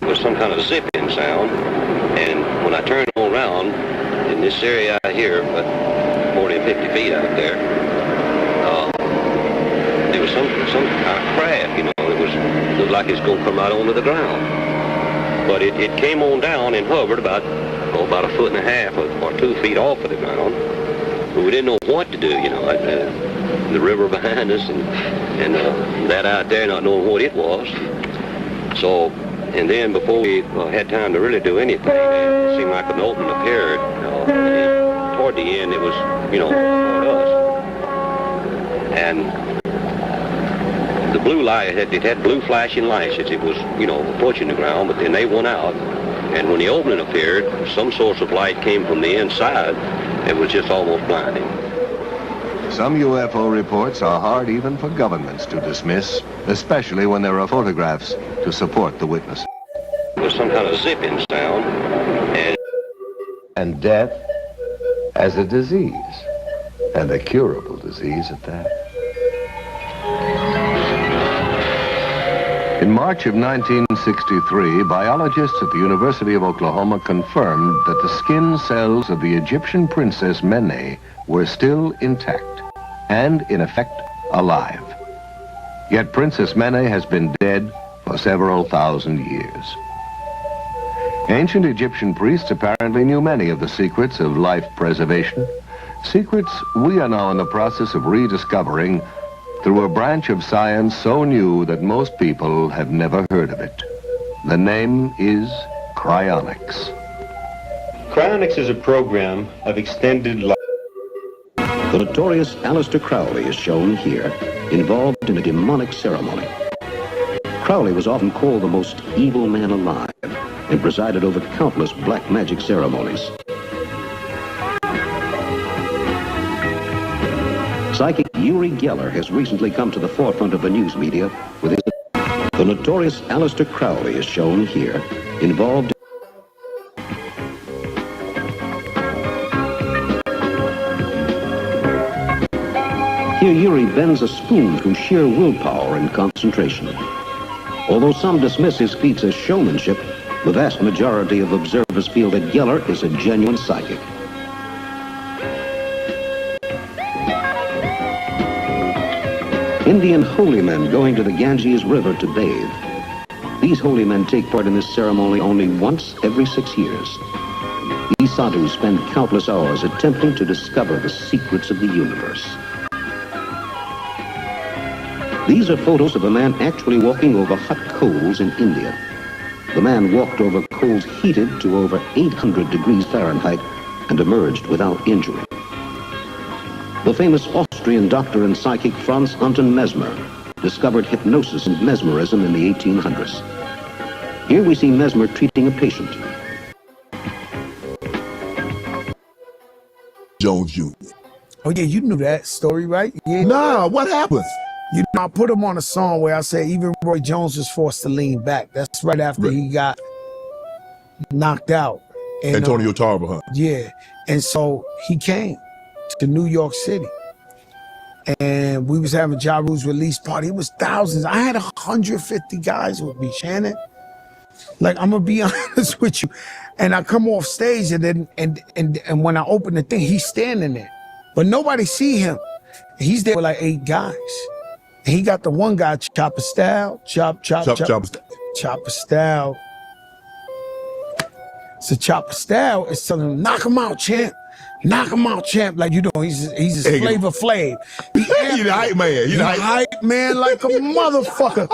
Was some kind of zipping sound, and when I turned around in this area out here, about 40 or 50 feet out there, there was some kind of craft, you know. It looked like it's going to come out onto the ground, but it came on down and hovered about a foot and a half or 2 feet off of the ground. But we didn't know what to do, you know. The river behind us and that out there, not knowing what it was. So, and then before we had time to really do anything, it seemed like an opening appeared. Toward the end, it was, you know, toward us. And the blue light, it had blue flashing lights as it was, you know, approaching the ground, but then they went out. And when the opening appeared, some source of light came from the inside. It was just almost blinding. Some UFO reports are hard even for governments to dismiss, especially when there are photographs to support the witness. It was some kind of zipping sound, and death as a disease, and a curable disease at that. In March of 1963, biologists at the University of Oklahoma confirmed that the skin cells of the Egyptian princess Mene were still intact and, in effect, alive. Yet Princess Mene has been dead for several thousand years. Ancient Egyptian priests apparently knew many of the secrets of life preservation, secrets we are now in the process of rediscovering through a branch of science so new that most people have never heard of it. The name is cryonics. Cryonics is a program of extended life. The notorious Aleister Crowley is shown here, involved in a demonic ceremony. Crowley was often called the most evil man alive and presided over countless black magic ceremonies. Psychic Uri Geller has recently come to the forefront of the news media with his... The notorious Aleister Crowley is shown here, involved... Here Uri bends a spoon through sheer willpower and concentration. Although some dismiss his feats as showmanship, the vast majority of observers feel that Geller is a genuine psychic. Indian holy men going to the Ganges River to bathe. These holy men take part in this ceremony only once every 6 years. These sadhus spend countless hours attempting to discover the secrets of the universe. These are photos of a man actually walking over hot coals in India. The man walked over coals heated to over 800 degrees Fahrenheit and emerged without injury. The famous Austrian doctor and psychic Franz Anton Mesmer discovered hypnosis and mesmerism in the 1800s. Here we see Mesmer treating a patient. Jones Jr. Oh yeah, you knew that story, right? Yeah. Nah, what happens? You know, I put him on a song where I say even Roy Jones was forced to lean back. That's right after he got knocked out. And, Antonio Tarver, huh? Yeah, and so he came to New York City, and we was having Ja Rule's release party. It was thousands. I had 150 guys with me, Shannon. Like, I'm gonna be honest with you. And I come off stage, and then and when I open the thing, he's standing there, but nobody see him. He's there with like 8 guys. And he got the one guy, Chopper Style, Chopper Style. So Chopper Style is telling him, knock him out, champ. Knock him out, champ. Like, you know, he's a Flavor Flav. He's the hype man. He's a hype man like a motherfucker.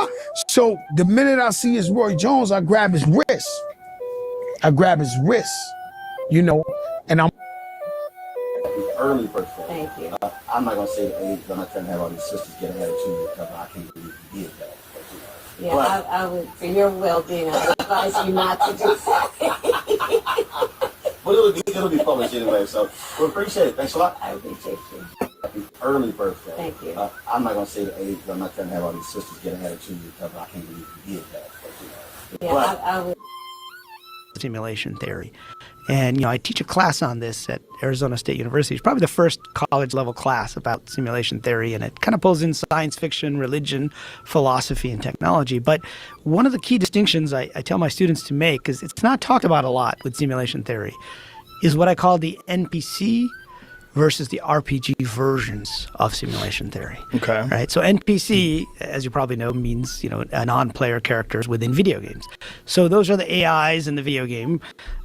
So the minute I see his Roy Jones, I grab his wrist. You know, and I'm early birthday. Thank you. I'm not going to say the age, but I'm not trying to have all these sisters get ahead of you because I can't believe you did that. Yeah, I would, for your well-being, I would advise you not to do that. Well, it'll be published anyway, so we appreciate it. Thanks a lot. I appreciate you. Happy early birthday. Thank you. I'm not going to say the age, but I'm not trying to have all these sisters get ahead of you because I can't believe you did that. Yeah, I would. Simulation theory. And, you know, I teach a class on this at Arizona State University. It's probably the first college-level class about simulation theory, and it kind of pulls in science fiction, religion, philosophy, and technology. But one of the key distinctions I tell my students to make, because it's not talked about a lot with simulation theory, is what I call the NPC versus the RPG versions of simulation theory. okay. Right. So NPC, as you probably know, means, you know, non-player characters within video games. So those are the AIs in the video game,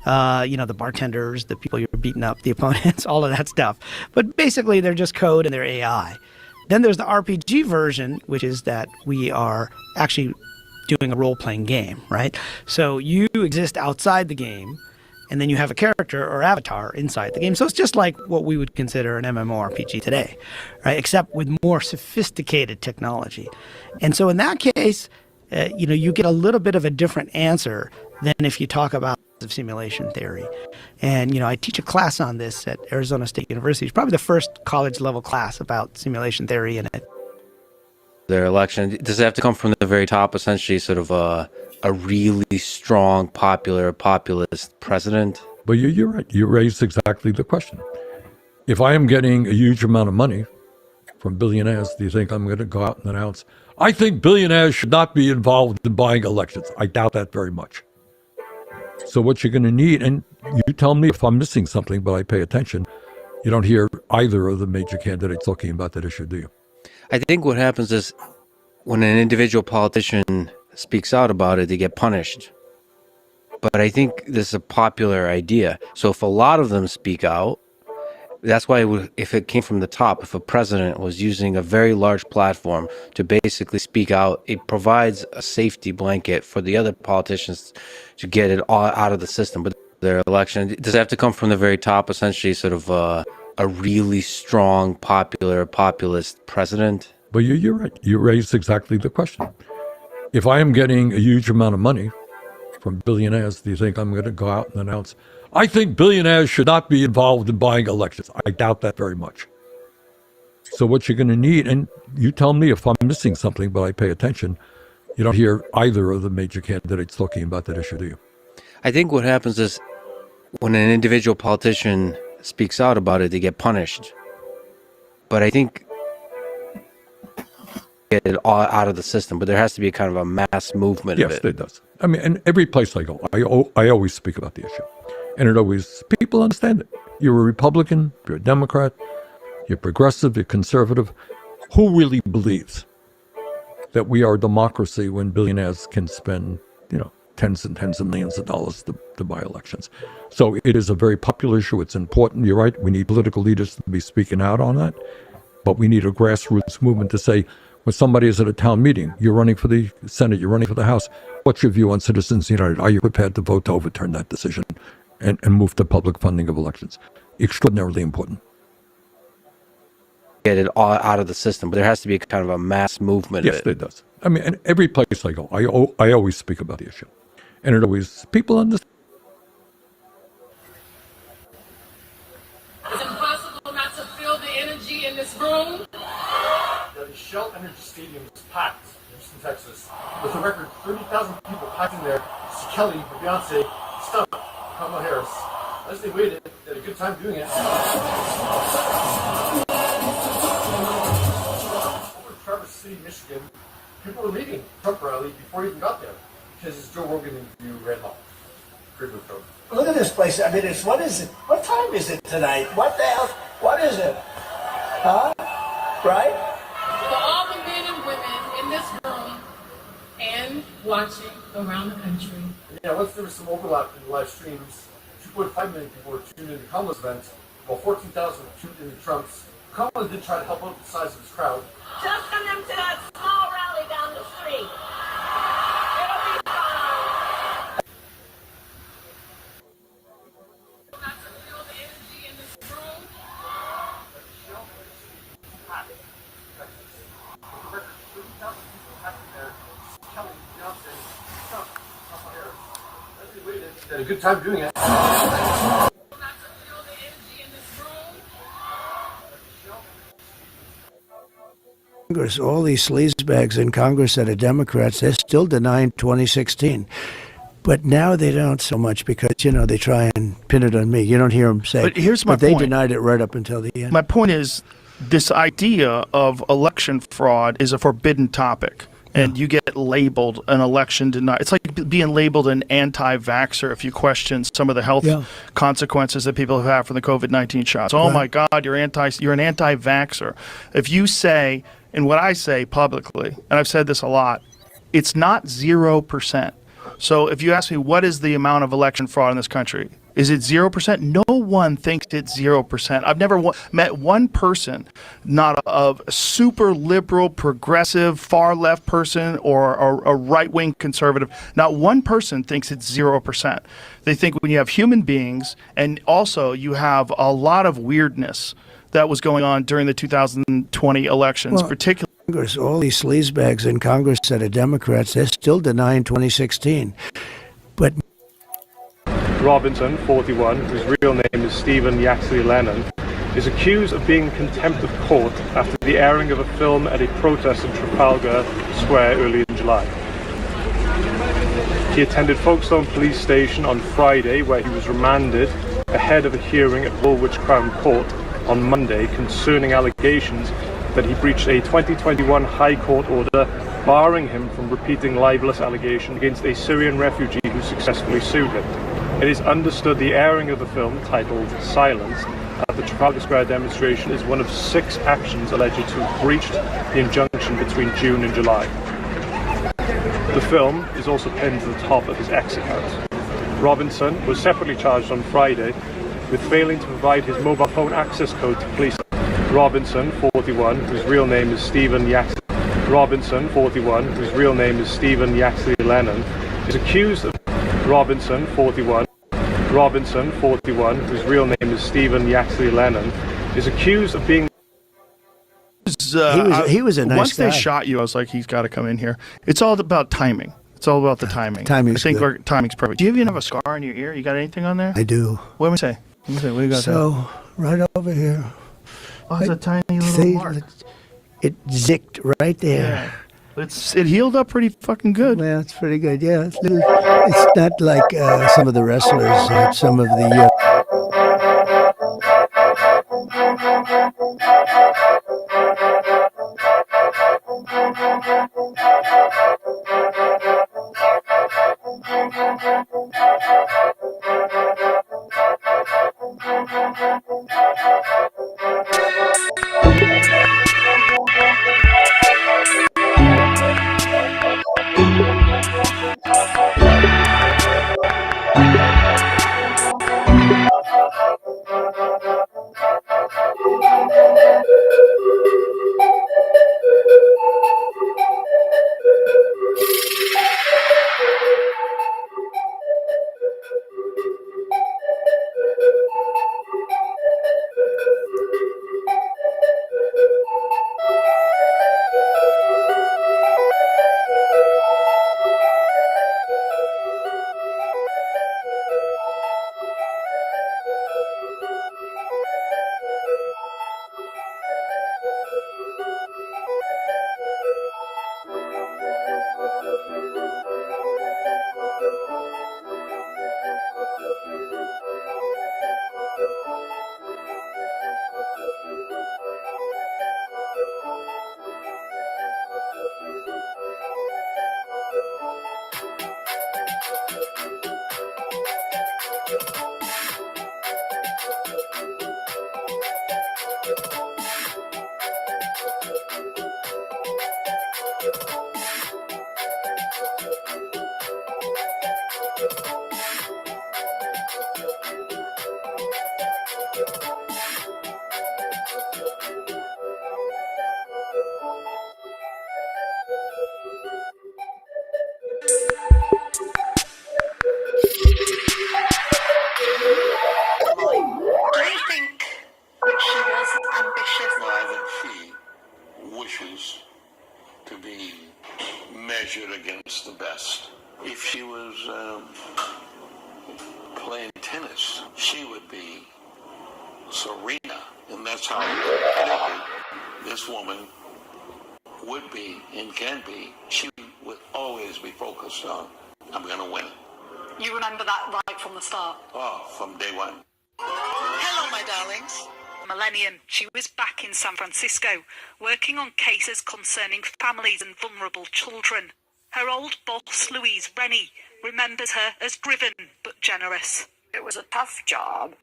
you know, the bartenders, the people you're beating up, the opponents, all of that stuff. But basically they're just code and they're AI. Then there's the RPG version, which is that we are actually doing a role-playing game, right? So you exist outside the game, and then you have a character or avatar inside the game. So it's just like what we would consider an MMORPG today, right? Except with more sophisticated technology. And so in that case, you know, you get a little bit of a different answer than if you talk about simulation theory. And, you know, I teach a class on this at Arizona State University. It's probably the first college-level class about simulation theory in it. Their election, does it have to come from the very top, essentially sort of a really strong, populist president? But you're right. You raised exactly the question. If I am getting a huge amount of money from billionaires, do you think I'm going to go out and announce, I think billionaires should not be involved in buying elections. I doubt that very much. So what you're going to need, and you tell me if I'm missing something, but I pay attention, you don't hear either of the major candidates talking about that issue, do you? I think what happens is when an individual politician speaks out about it, they get punished. But I think this is a popular idea. So if a lot of them speak out, that's why if it came from the top, if a president was using a very large platform to basically speak out, it provides a safety blanket for the other politicians to get it all out of the system. But their election, does it have to come from the very top, essentially sort of a really strong, popular, populist president? But you're right. You raised exactly the question. If I am getting a huge amount of money from billionaires, do you think I'm going to go out and announce, I think billionaires should not be involved in buying elections? I doubt that very much. So what you're going to need, and you tell me if I'm missing something, but I pay attention, you don't hear either of the major candidates talking about that issue, do you? I think what happens is when an individual politician speaks out about it, they get punished. But I think get it all out of the system, but there has to be a kind of a mass movement of it. Yes, it does. I mean, and every place I go, I always speak about the issue. And it always, people understand it. You're a Republican, you're a Democrat, you're progressive, you're conservative. Who really believes that we are a democracy when billionaires can spend, tens and tens of millions of dollars to buy elections? So it is a very popular issue. It's important. You're right. We need political leaders to be speaking out on that. But we need a grassroots movement to say, when somebody is at a town meeting, you're running for the Senate, you're running for the House, what's your view on Citizens United? Are you prepared to vote to overturn that decision and move to public funding of elections? Extraordinarily important. Get it all out of the system, but there has to be a kind of a mass movement of it. Yes, it does. I mean, and every place I go, I always speak about the issue. And it always, people understand. Is it possible not to feel the energy in this room? The Shell Energy Stadium was packed in Houston, Texas, with a record 30,000 people packed in there to see Kelly, her Beyonce, stump Kamala Harris. As they waited, they had a good time doing it. Over in Traverse City, Michigan, people were leaving Trump rally before he even got there because his Joe Rogan interview ran long. Look at this place. I mean, what is it? What time is it tonight? What the hell? What is it? Huh? Right? For all the men and women in this room and watching around the country. Yeah, once there was some overlap in the live streams, 2.5 million people were tuned into Kamala's event, while 14,000 were tuned into Trump's. Kamala did try to help out the size of his crowd. Just come them to that small rally down the street. It'll be fun. Not to feel the energy in this room. Had a good time doing it. Congress, all these sleazebags in Congress that are Democrats, they're still denying 2016. But now they don't so much because, they try and pin it on me. You don't hear them say, but here's my they point. denied it right up until the end. My point is, this idea of election fraud is a forbidden topic. And you get labeled an election denier. It's like being labeled an anti-vaxxer if you question some of the health consequences that people have had from the COVID-19 shots. Oh my God, you're an anti-vaxxer. If you say, and what I say publicly, and I've said this a lot, it's not 0%. So if you ask me what is the amount of election fraud in this country, is it 0%? No one thinks it's 0%. I've never met one person, not a super liberal, progressive, far left person or a right-wing conservative. Not one person thinks it's 0%. They think when you have human beings, and also you have a lot of weirdness that was going on during the 2020 elections, particularly. Congress, all these sleazebags in Congress that are Democrats, they're still denying 2016. But Robinson, 41, whose real name is Stephen Yaxley Lennon, is accused of being in contempt of court after the airing of a film at a protest in Trafalgar Square early in July. He attended Folkestone Police Station on Friday, where he was remanded ahead of a hearing at Woolwich Crown Court on Monday concerning allegations that he breached a 2021 High Court order barring him from repeating libelous allegations against a Syrian refugee who successfully sued him. It is understood the airing of the film, titled Silence, at the Trafalgar Square demonstration is one of 6 actions alleged to have breached the injunction between June and July. The film is also pinned to the top of his X account. Robinson was separately charged on Friday with failing to provide his mobile phone access code to police. Robinson, 41, whose real name is Stephen Yaxley Lennon, is accused of Robinson, 41, whose real name is Stephen Yaxley Lennon, is accused of being. He was a nice Once guy. they shot you, I was like, he's got to come in here. It's all about timing. It's all about the timing. Timing's I think good. timing's perfect. Do you even have a scar on your ear? You got anything on there? I do. What do we say? What do you got So, right over here. Oh, it's a tiny little See, mark. it zicked right there. Yeah. It healed up pretty fucking good. Yeah, it's pretty good. Yeah, it's not like some of the wrestlers, some of the. Wishes to be measured against the best. If she was playing tennis, she would be Serena, and that's how this woman would be and can be. She would always be focused on, I'm going to win it. You remember that right from the start? Oh, from day one. Hello, my darlings. Millennium, she was back in San Francisco, working on cases concerning families and vulnerable children. Her old boss, Louise Rennie, remembers her as driven but generous. It was a tough job,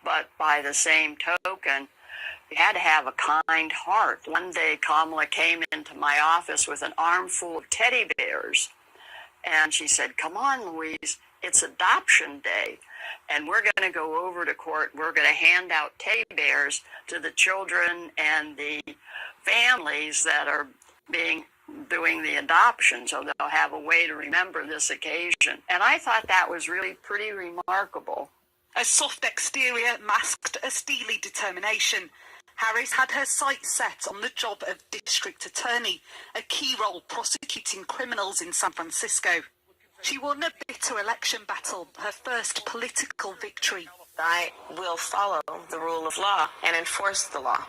but by the same token, you had to have a kind heart. One day, Kamala came into my office with an armful of teddy bears, and she said, "Come on, Louise, it's adoption day. And we're going to go over to court. We're going to hand out teddy bears to the children and the families that are doing the adoption, so they'll have a way to remember this occasion." And I thought that was really pretty remarkable. A soft exterior masked a steely determination. Harris had her sights set on the job of district attorney, a key role prosecuting criminals in San Francisco. She won a bitter election battle, her first political victory. I will follow the rule of law and enforce the law.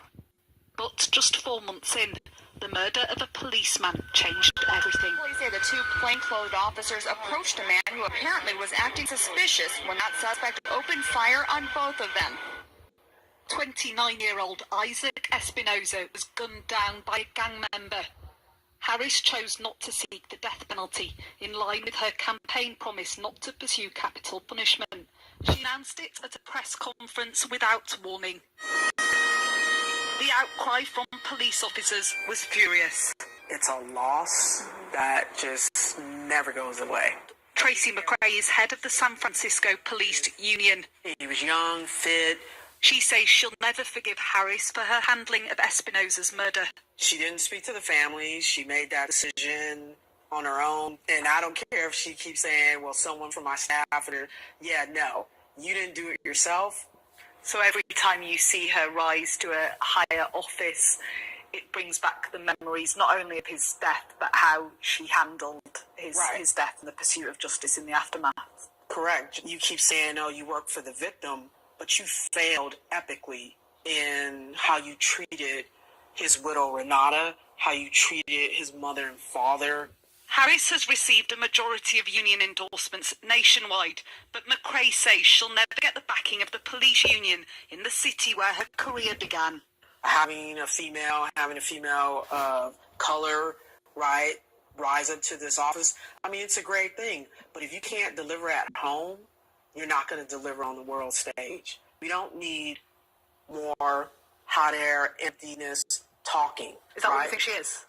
But just 4 months in, the murder of a policeman changed everything. Police say the 2 plainclothes officers approached a man who apparently was acting suspicious when that suspect opened fire on both of them. 29-year-old Isaac Espinosa was gunned down by a gang member. Harris chose not to seek the death penalty, in line with her campaign promise not to pursue capital punishment. She announced it at a press conference without warning. The outcry from police officers was furious. It's a loss that just never goes away. Tracy McRae is head of the San Francisco Police Union. He was young, fit. She says she'll never forgive Harris for her handling of Espinosa's murder. She didn't speak to the family. She made that decision on her own. And I don't care if she keeps saying, well, someone from my staff, or, yeah, no, you didn't do it yourself. So every time you see her rise to a higher office, it brings back the memories not only of his death, but how she handled his death and the pursuit of justice in the aftermath. Correct. You keep saying, oh, you work for the victim, but you failed epically in how you treated his widow, Renata, how you treated his mother and father. Harris has received a majority of union endorsements nationwide, but McRae says she'll never get the backing of the police union in the city where her career began. Having a female of color, right, rise up to this office, I mean, it's a great thing. But if you can't deliver at home, you're not going to deliver on the world stage. We don't need more hot air, emptiness, talking. Is that what you think she is?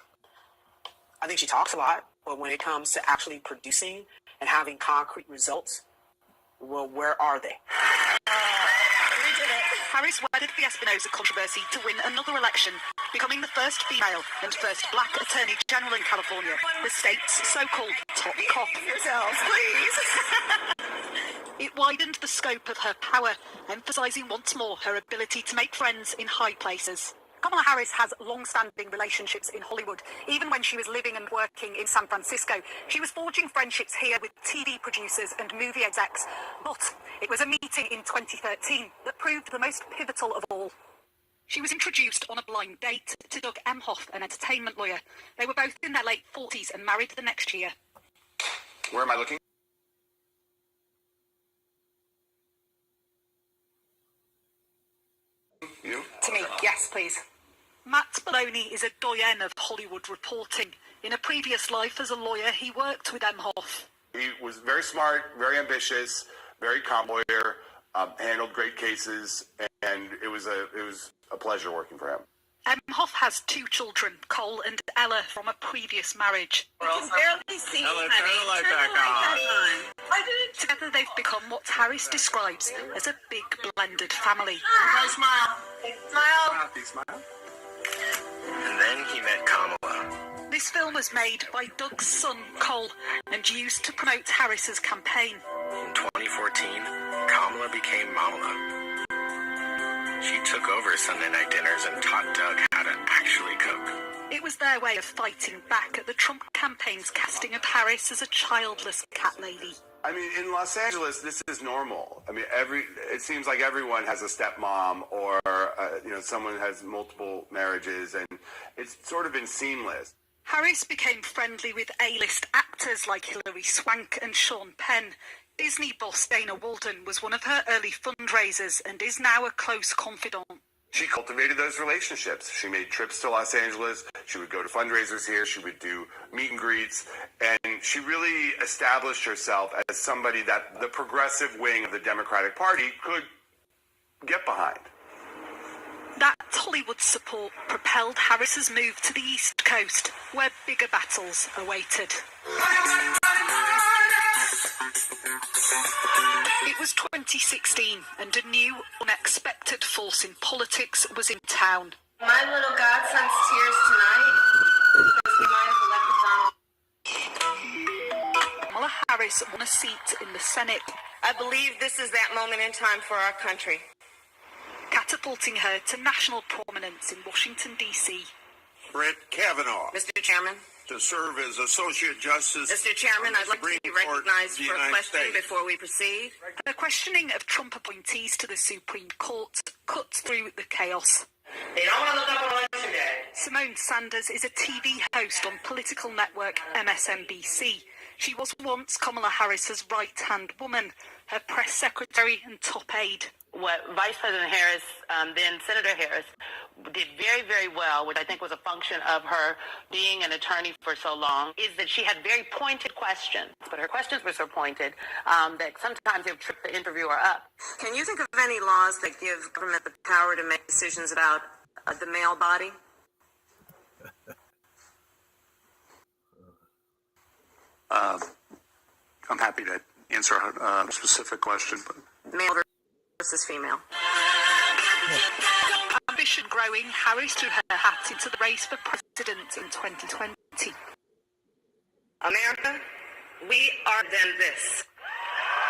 I think she talks a lot, but when it comes to actually producing and having concrete results, well, where are they? Harris weathered the Espinosa controversy to win another election, becoming the first female and first black attorney general in California, the state's so-called top cop. Yourselves, please. It widened the scope of her power, emphasizing once more her ability to make friends in high places. Kamala Harris has long-standing relationships in Hollywood. Even when she was living and working in San Francisco, she was forging friendships here with TV producers and movie execs. But it was a meeting in 2013 that proved the most pivotal of all. She was introduced on a blind date to Doug Emhoff, an entertainment lawyer. They were both in their late 40s and married the next year. Where am I looking? You? To me, yes, please. Matt Maloney is a doyen of Hollywood reporting. In a previous life as a lawyer, he worked with Emhoff. He was very smart, very ambitious, very calm lawyer, handled great cases, and it was a pleasure working for him. Emhoff has 2 children, Cole and Ella, from a previous marriage. I can barely see, Ella, turn the light back on. Together they've become what Harris describes as a big blended family. Smile. Smile. Smile. And then he met Kamala. This film was made by Doug's son, Cole, and used to promote Harris's campaign. In 2014, Kamala became Kamala. She took over Sunday night dinners and taught Doug how to actually cook. It was their way of fighting back at the Trump campaign's casting of Harris as a childless cat lady. I mean, in Los Angeles, this is normal. I mean, it seems like everyone has a stepmom or, someone has multiple marriages, and it's sort of been seamless. Harris became friendly with A-list actors like Hilary Swank and Sean Penn. Disney boss Dana Walden was one of her early fundraisers and is now a close confidant. She cultivated those relationships. She made trips to Los Angeles. She would go to fundraisers here. She would do meet and greets. And she really established herself as somebody that the progressive wing of the Democratic Party could get behind. That Hollywood support propelled Harris's move to the East Coast, where bigger battles awaited. It was 2016, and a new, unexpected force in politics was in town. My little godson's tears tonight because he might have elected Donald. Kamala Harris won a seat in the Senate. I believe this is that moment in time for our country. Catapulting her to national prominence in Washington, D.C. Brett Kavanaugh. Mr. Chairman. To serve as Associate Justice. Mr. Chairman, I'd like to be recognized for a question before we proceed. The questioning of Trump appointees to the Supreme Court cuts through the chaos. They don't want to look up on election day. Simone Sanders is a TV host on political network MSNBC. She was once Kamala Harris's right-hand woman, her press secretary and top aide. what Vice President Harris, then Senator Harris, did very, very well, which I think was a function of her being an attorney for so long, is that she had very pointed questions, but her questions were so pointed that sometimes they would trip the interviewer up. Can you think of any laws that give government the power to make decisions about the male body? I'm happy to answer a specific question, but Male versus female. Ambition growing, Harris threw her hat into the race for president in 2020. America, we are then this.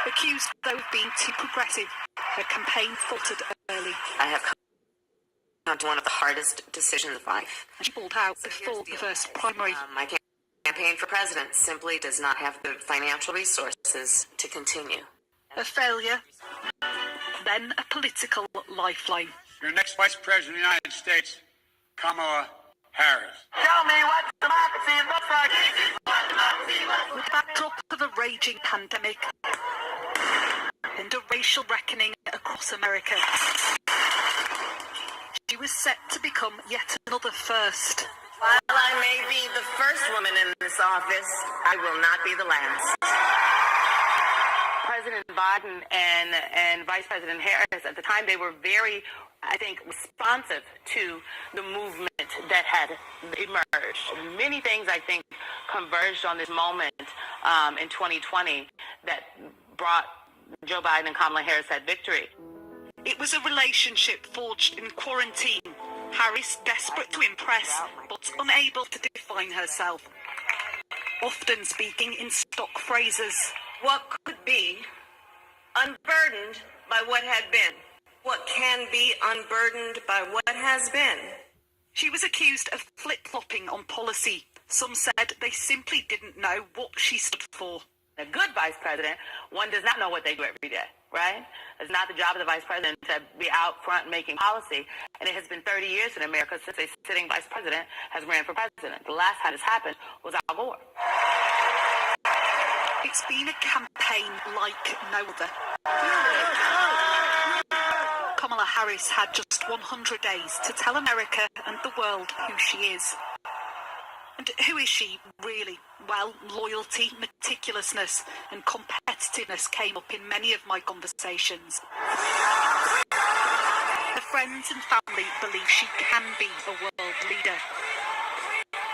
Accused, though, of being too progressive, her campaign faltered early. I have come to one of the hardest decisions of life. And she pulled out before the first primary. My campaign for president simply does not have the financial resources to continue. A failure, then a political lifeline. Your next Vice President of the United States, Kamala Harris. Tell me what democracy looks like. With the backdrop of a raging pandemic and a racial reckoning across America, she was set to become yet another first. While I may be the first woman in this office, I will not be the last. President Biden and Vice President Harris, at the time, they were very, I think, responsive to the movement that had emerged. Many things, I think, converged on this moment in 2020 that brought Joe Biden and Kamala Harris that victory. It was a relationship forged in quarantine. Harris desperate to impress, but unable to define herself. Often speaking in stock phrases. What could be unburdened by what had been? What can be unburdened by what has been? She was accused of flip-flopping on policy. Some said they simply didn't know what she stood for. A good vice president, one does not know what they do every day, right? It's not the job of the vice president to be out front making policy. And it has been 30 years in America since a sitting vice president has ran for president. The last time this happened was Al Gore. It's been a campaign like no other. Kamala Harris had just 100 days to tell America and the world who she is. And who is she, really? Well, loyalty, meticulousness, and competitiveness came up in many of my conversations. Her friends and family believe she can be a world leader.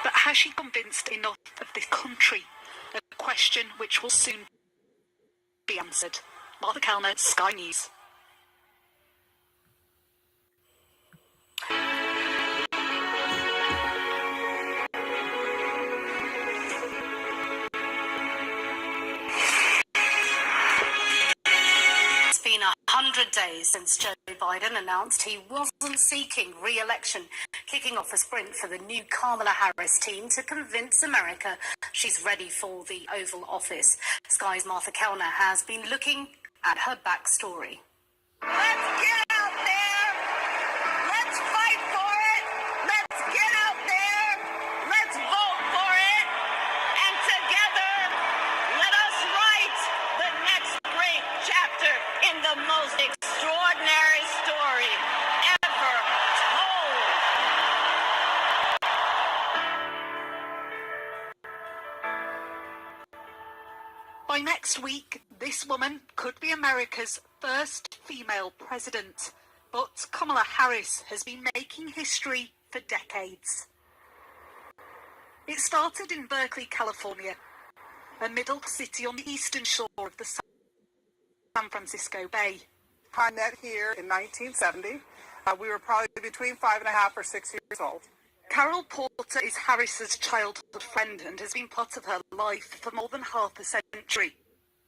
But has she convinced enough of this country? A question which will soon be answered. Martha Kellner, Sky News. It's been 100 days since Joe Biden announced he wasn't seeking re-election, kicking off a sprint for the new Kamala Harris team to convince America she's ready for the Oval Office. Sky's Martha Kellner has been looking at her backstory. Let's get out there. Let's fight for it. Let's get out there. Let's vote for it. And together, let us write the next great chapter in the most extraordinary story ever told. By next week, this woman could be America's first female president. But Kamala Harris has been making history for decades. It started in Berkeley, California, a middle city on the eastern shore of the San Francisco Bay. I met here in 1970. We were probably between 5.5 or 6 years old. Carol Porter is Harris's childhood friend and has been part of her life for more than half a century.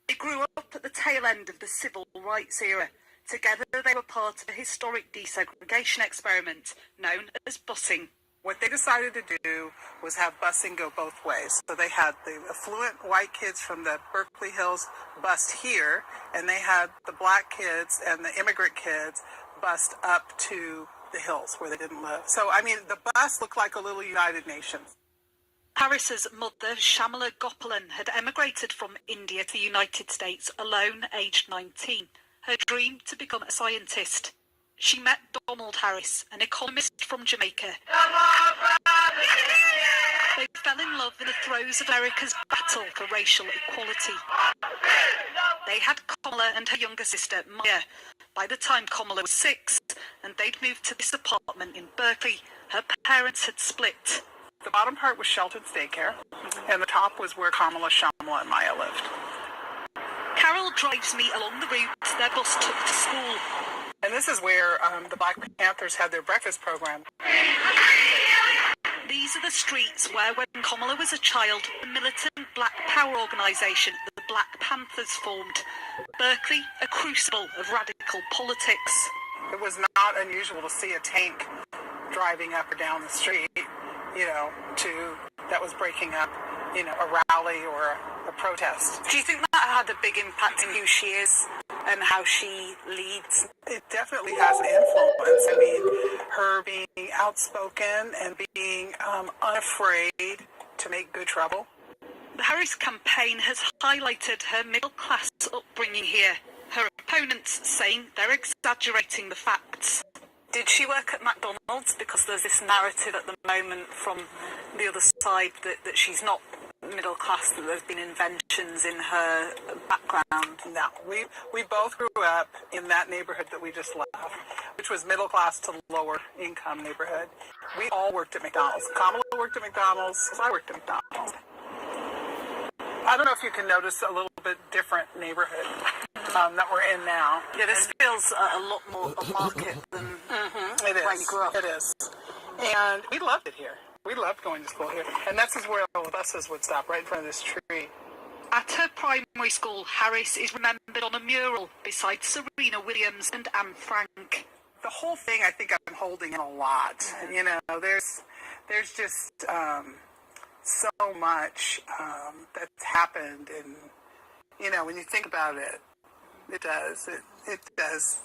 They grew up at the tail end of the civil rights era. Together they were part of a historic desegregation experiment known as busing. What they decided to do was have busing go both ways. So they had the affluent white kids from the Berkeley Hills bused here, and they had the black kids and the immigrant kids bused up to the hills where they didn't live. So, I mean, the bus looked like a little United Nations. Harris's mother, Shamala Gopalan, had emigrated from India to the United States alone, aged 19. her dream to become a scientist. She met Donald Harris, an economist from Jamaica. They fell in love in the throes of America's battle for racial equality. They had Kamala and her younger sister, Maya. By the time Kamala was 6, and they'd moved to this apartment in Berkeley, her parents had split. The bottom part was Shelton's daycare, and the top was where Kamala, Shamla, and Maya lived. Carol drives me along the route their bus took to school. And this is where the Black Panthers had their breakfast program. These are the streets where, when Kamala was a child, the militant Black Power organisation, the Black Panthers, formed. Berkeley, a crucible of radical politics. It was not unusual to see a tank driving up or down the street, that was breaking up, a rally or a protest. Do you think that had a big impact on who she is and how she leads? It definitely has an influence. I mean, her being outspoken and being unafraid to make good trouble. The Harris campaign has highlighted her middle-class upbringing here. Her opponents saying they're exaggerating the facts. Did she work at McDonald's? Because there's this narrative at the moment from the other side that she's not middle class, that there's been inventions in her background. No, we both grew up in that neighborhood that we just left, which was middle class to lower income neighborhood. We all worked at McDonald's. Kamala worked at McDonald's. I worked at McDonald's. I don't know if you can notice a little bit different neighborhood that we're in now. Yeah, this feels a lot more upmarket than where you grew up. It is. And we loved it here. We loved going to school here. And that's where all the buses would stop, right in front of this tree. At her primary school, Harris is remembered on a mural beside Serena Williams and Anne Frank. The whole thing, I think I'm holding in a lot. There's just so much that's happened. And, when you think about it, it does. It does.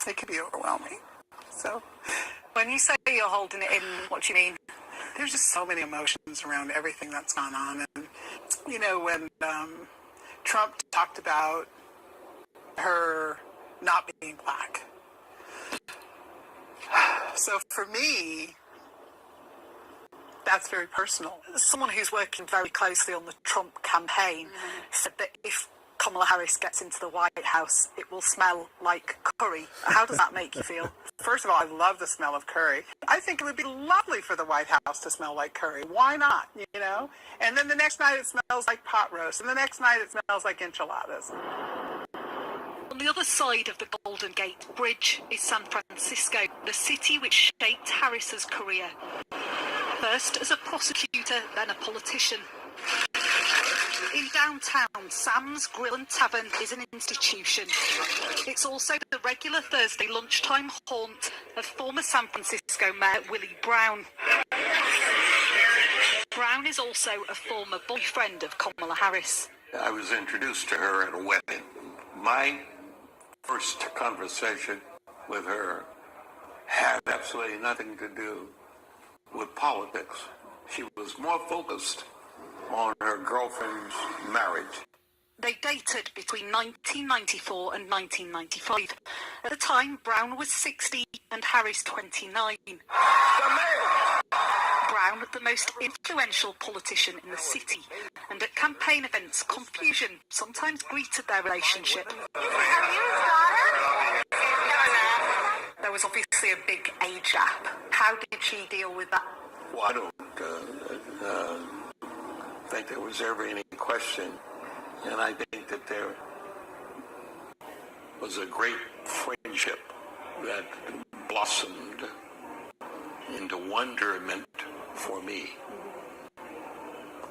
It can be overwhelming. So, when you say you're holding it in, what do you mean? There's just so many emotions around everything that's gone on. And, when Trump talked about her not being black. So for me, that's very personal. Someone who's working very closely on the Trump campaign said that if Kamala Harris gets into the White House, it will smell like curry. How does that make you feel? First of all, I love the smell of curry. I think it would be lovely for the White House to smell like curry. Why not, And then the next night it smells like pot roast, and the next night it smells like enchiladas. On the other side of the Golden Gate Bridge is San Francisco, the city which shaped Harris's career. First as a prosecutor, then a politician. In downtown, Sam's Grill and Tavern is an institution. It's also the regular Thursday lunchtime haunt of former San Francisco Mayor Willie Brown. Brown is also a former boyfriend of Kamala Harris. I was introduced to her at a wedding. My first conversation with her had absolutely nothing to do with politics. She was more focused on her girlfriend's marriage. They dated between 1994 and 1995. At the time, Brown was 60 and Harris 29. Brown, the most influential politician in the city, and at campaign events, confusion sometimes greeted their relationship. There was obviously a big age gap. How did she deal with that? Well, I don't think there was ever any question, and I think that there was a great friendship that blossomed into wonderment for me,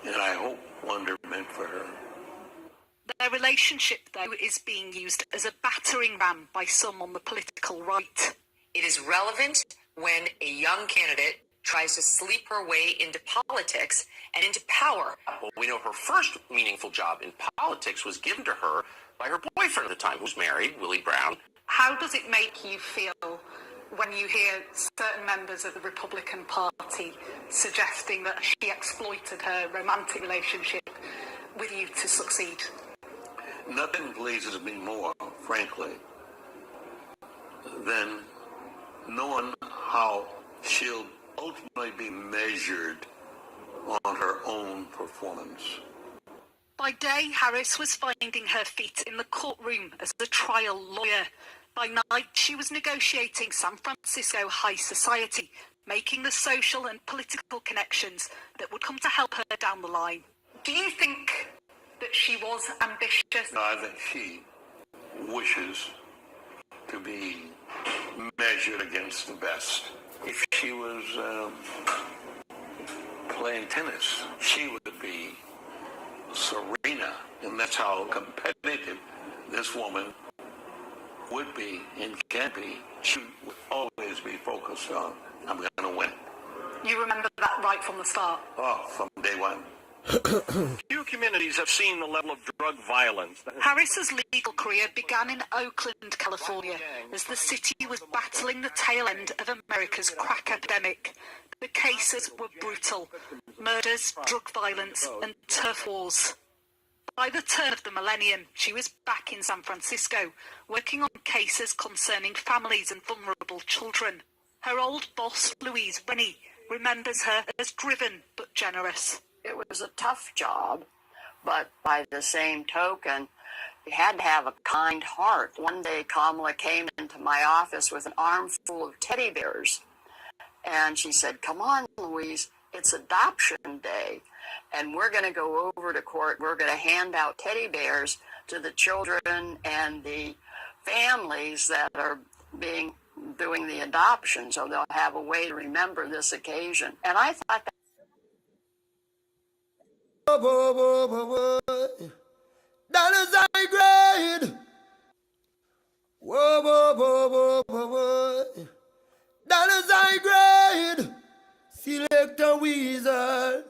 and I hope wonderment for her. Their relationship, though, is being used as a battering ram by some on the political right. It is relevant when a young candidate tries to sleep her way into politics and into power. Well, we know her first meaningful job in politics was given to her by her boyfriend at the time, who was married, Willie Brown. How does it make you feel when you hear certain members of the Republican Party suggesting that she exploited her romantic relationship with you to succeed? nothing pleases me more, frankly, than knowing how she'll ultimately be measured on her own performance. By day, Harris was finding her feet in the courtroom as a trial lawyer. By night, she was negotiating San Francisco high society, making the social and political connections that would come to help her down the line. Do you think that she was ambitious? I think she wishes to be measured against the best. If she was playing tennis, she would be Serena, and that's how competitive this woman would be and can be. She would always be focused on, I'm going to win. You remember that right from the start? Oh, from day one. Few communities have seen the level of drug violence. Harris's legal career began in Oakland, California, as the city was battling the tail end of America's crack epidemic. The cases were brutal: murders, drug violence, and turf wars. By the turn of the millennium, she was back in San Francisco, working on cases concerning families and vulnerable children. Her old boss, Louise Rennie, remembers her as driven but generous. It was a tough job, but by the same token, you had to have a kind heart. One day, Kamala came into my office with an armful of teddy bears, and she said, "Come on, Louise, it's adoption day, and we're going to go over to court. We're going to hand out teddy bears to the children and the families that are doing the adoption, so they'll have a way to remember this occasion." And I thought that dollars I grade. Whoa, whoa, whoa, whoa, whoa, whoa. Dollars I grade. Select a wizard.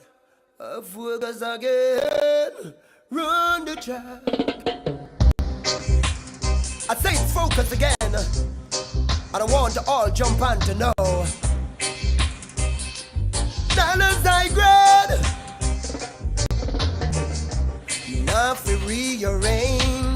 A focus again. Run the track. I say focus again. I don't want to all jump on to know. Dollars I grade. Enough to rearrange.